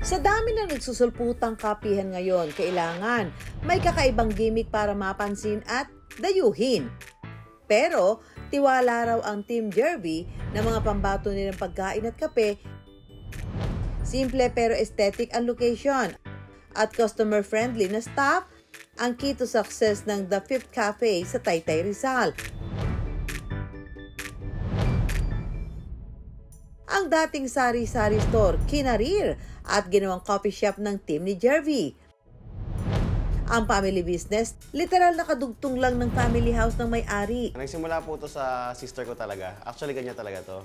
Sa dami na nagsusulputang kapihan ngayon, kailangan may kakaibang gimmick para mapansin at dayuhin. Pero, tiwala raw ang Team Jervy na mga pambato nilang pagkain at kape. Simple pero aesthetic ang location at customer-friendly na staff ang key to success ng The Fifth Cafe sa Taytay, Rizal. Ang dating sari-sari store, kinarir at ginawang coffee shop ng team ni Jervy. Ang family business, literal nakadugtong lang ng family house ng may-ari. Nagsimula po ito sa sister ko talaga. Actually, ganyan talaga to.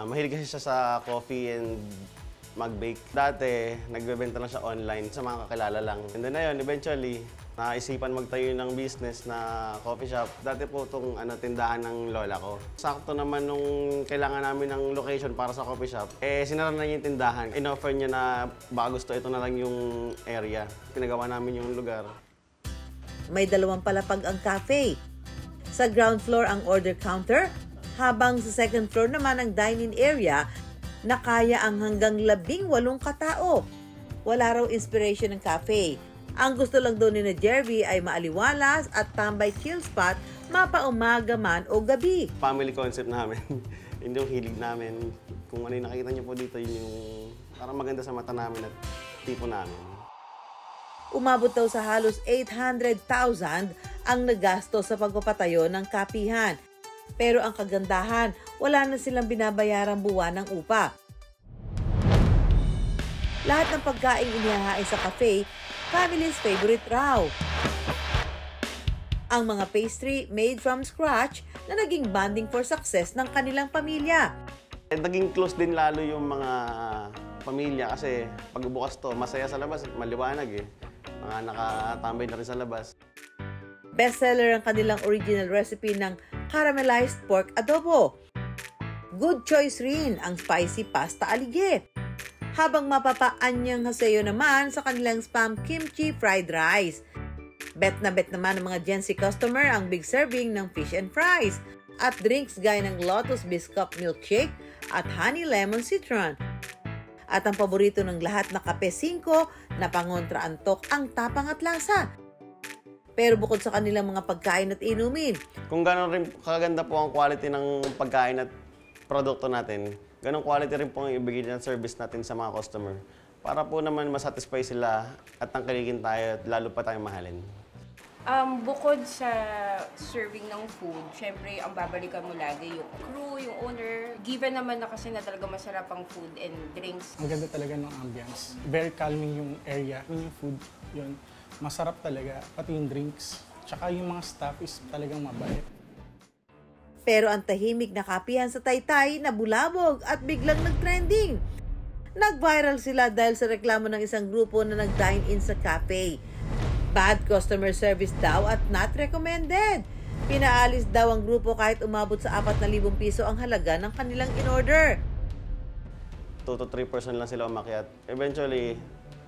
Mahilig kasi siya sa coffee and mag-bake. Dati, nagbebenta lang siya online sa mga kakilala lang. And then na yun, eventually, naisipan magtayo ng business na coffee shop. Dati po itong tindahan ng lola ko. Sakto naman nung kailangan namin ng location para sa coffee shop, sinara na niya yung tindahan. In-offer niya na baka gusto ito na lang yung area. Pinagawa namin yung lugar. May 2 palapag ang cafe. Sa ground floor ang order counter, habang sa second floor naman ang dining area na kaya ang hanggang 18 katao. Wala raw inspiration ng cafe. Ang gusto lang doon ni na Jervy ay maaliwalas at tambay chill spot, mapaumaga man o gabi. Family concept namin. Hindi yung hilig namin. Kung ano yung nakikita niyo po dito, yun yung parang maganda sa mata namin at tipo namin. Umabot daw sa halos 800,000 ang nagasto sa pagpapatayo ng kapihan. Pero ang kagandahan, wala na silang binabayarang buwan ng upa. Lahat ng pagkain inihahain sa cafe, family's favorite raw. Ang mga pastry made from scratch na naging bonding for success ng kanilang pamilya. Naging close din lalo yung mga pamilya kasi pagbubukas to, masaya sa labas, maliwanag eh. Mga nakatambay na rin sa labas. Bestseller ang kanilang original recipe ng caramelized pork adobo. Good choice rin ang spicy pasta alige. Habang mapapaanyang haseyo naman sa kanilang spam kimchi fried rice. Bet naman ng mga Gen Z customer ang big serving ng fish and fries at drinks gaya ng Lotus Biscuit Milkshake at Honey Lemon Citron. At ang paborito ng lahat na kape 5 na pangontra antok ang tapang at lasa. Pero bukod sa kanilang mga pagkain at inumin, kung gano'n rin kaganda po ang quality ng pagkain at produkto natin, ganong quality rin po ang ibigay ng service natin sa mga customer. Para po naman masatisfy sila at tangkilikin tayo at lalo pa tayong mahalin. Bukod sa serving ng food, syempre ang babalikan mo lagi yung crew, yung owner. Given naman na kasi na talaga masarap ang food and drinks. Ang ganda talaga ng ambience. Very calming yung area. Yung food, yun. Masarap talaga. Pati yung drinks. Tsaka yung mga staff is talagang mabait. Pero ang tahimik na kapihan sa Taytay nabulabog at biglang nag-trending. Nag-viral sila dahil sa reklamo ng isang grupo na nag-dine-in sa cafe. Bad customer service daw at not recommended. Pinaalis daw ang grupo kahit umabot sa 4,000 piso ang halaga ng kanilang in-order. 2 to 3 person lang sila umakyat. Eventually,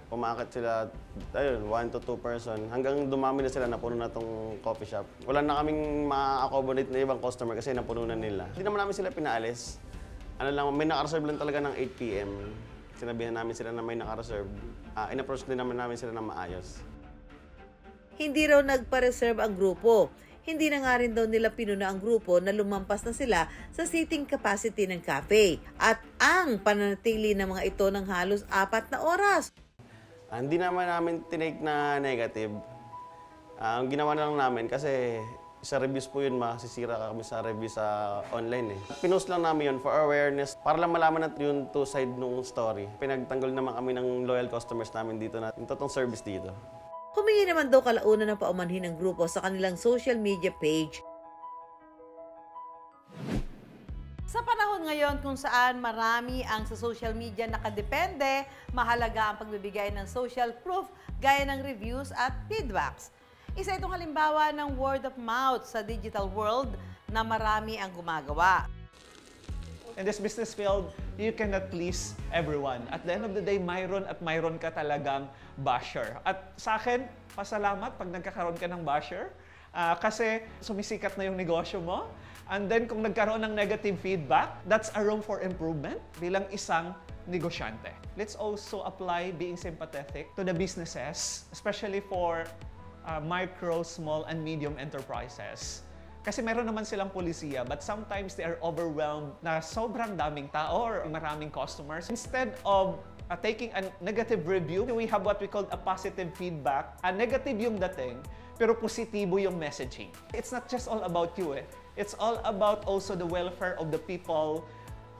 umakit sila, 1 to 2 person. Hanggang dumami na sila, napuno na tong coffee shop. Wala na kaming ma-accommodate na ibang customer kasi napuno na nila. Hindi naman namin sila pinaalis. May naka-reserve lang talaga ng 8 PM. Sinabihan namin sila na may naka-reserve. In-approach din namin sila na maayos. Hindi raw nagpa-reserve ang grupo. Hindi na nga rin daw nila pinuna ang grupo na lumampas na sila sa seating capacity ng cafe. At ang pananatili ng mga ito ng halos 4 na oras. Hindi naman namin tinake na negative. Ang ginawa na lang namin kasi sa reviews po yun, masisira kami sa review sa online eh. Pinost lang namin yun for awareness para lang malaman natin yung two side ng story. Pinagtanggol naman kami ng loyal customers namin dito na yung totoong service dito. Humingi naman daw kalaunan ng paumanhin ng grupo sa kanilang social media page. Sa panahon ngayon kung saan marami ang sa social media nakadepende, mahalaga ang pagbibigay ng social proof gaya ng reviews at feedbacks. Isa itong halimbawa ng word of mouth sa digital world na marami ang gumagawa. In this business field, you cannot please everyone. At the end of the day, mayroon at mayroon ka talagang basher. At sa akin, pasalamat pag nagkakaroon ka ng basher kasi sumisikat na yung negosyo mo. And then kung nagkaroon ng negative feedback, that's a room for improvement bilang isang negosyante. Let's also apply being sympathetic to the businesses, especially for micro, small, and medium enterprises. Kasi meron naman silang polisiya, but sometimes they are overwhelmed na sobrang daming tao or maraming customers. Instead of taking a negative review, we have what we call a positive feedback. A negative yung dating, pero positibo yung messaging. It's not just all about you eh. It's all about also the welfare of the people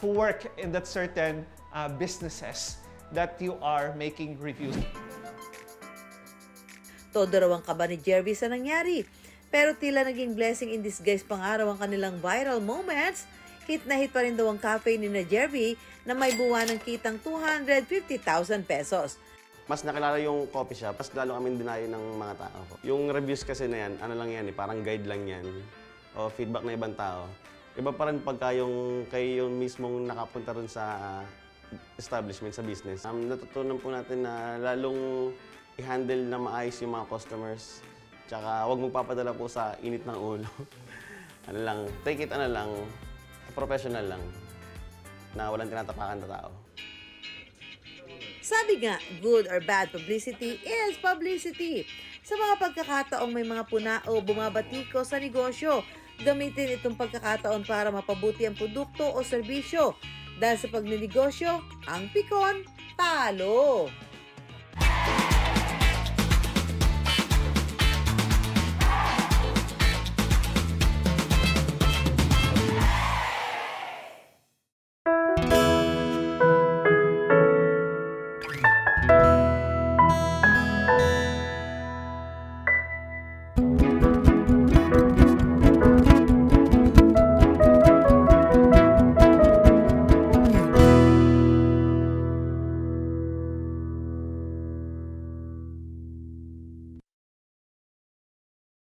who work in that certain businesses that you are making reviews. Todo raw ang kaba ni Jervy sa nangyari. Pero tila naging blessing in disguise pang araw ang kanilang viral moments. Hit na hit pa rin daw ang cafe ni na Jervy na may buwan ng kitang 250,000 pesos. Mas nakilala yung coffee shop, mas lalo kami dinayo ng mga tao. Yung reviews kasi na yan, ano lang yan, parang guide lang yan. O feedback ng ibang tao. Iba pa rin pagka kayo yung mismong nakapunta rin sa establishment, sa business. Natutunan po natin na lalong i-handle na maayos yung mga customers. Tsaka huwag magpapadala po sa init ng ulo. Take it professional lang. Na walang tinatapakan na tao. Sabi nga, good or bad publicity is publicity. Sa mga pagkakataong may mga puna o bumabatiko sa negosyo, gamitin itong pagkakataon para mapabuti ang produkto o serbisyo. Dahil sa pagninegosyo, ang pikon, talo!